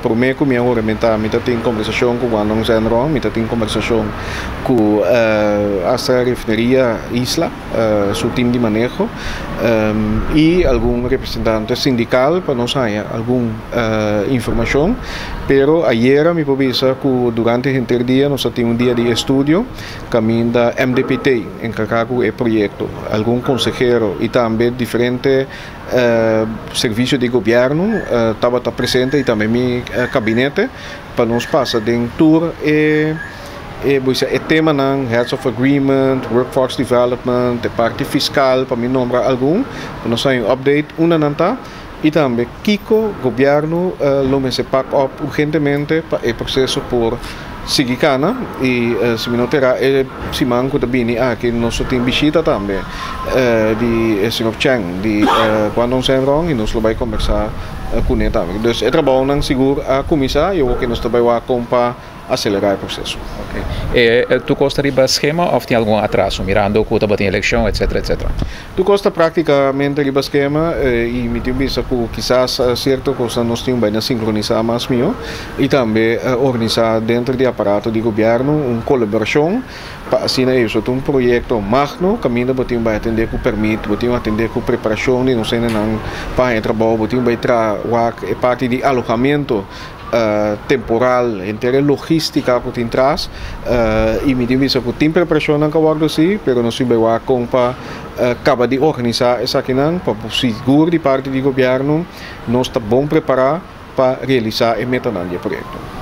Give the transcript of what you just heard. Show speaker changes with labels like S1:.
S1: Por mim, com minha orçamento, me tem conversação com o Guangdong Shenron, me tem conversação com a refineria Isla, seu time de manejo, e algum representante sindical para nós ter alguma informação. Pero ayer me provisa que durante o dia nós temos dia de estudo, caminho da MDPT, encarregado do projeto, algum consejero e também diferentes serviços de governo estava presente e também meu gabinete para nos passar de tour e tema ng Heads of Agreement, Workforce Development, a parte fiscal para me nombrar algum, para nós ter update una nanta e também Kiko, governo, lo me se pack up urgentemente para o processo por seguir cana e se me noterá se manco da bini que nós temos visita também de Sr. Chang de Guangdong Shenron e nós vai conversar com ele também. Então é trabalho não seguro a comissão e eu que nós também vamos para acelerar o processo.
S2: Okay. Tu gostaria de esquema ou tem algum atraso mirando que está batendo eleição, etc, etc?
S1: Tu gosta praticamente de esquema e me tem visto que quizás certo coisa nós temos bem sincronizar mais meu e também organizar dentro do aparato de governo uma colaboração para assim isso um projeto magno caminho botinho vai atender com permite botinho atender com preparação de não sei não para trabalho botinho vai trabalhar parte de alojamento temporal, inteira logística que tem traz e me diz que tem preparação não acabou assim, pero nós vamos com para acaba de organizar essa aqui não para seguro de parte do governo nós está bom preparar para realizar e meter no projeto.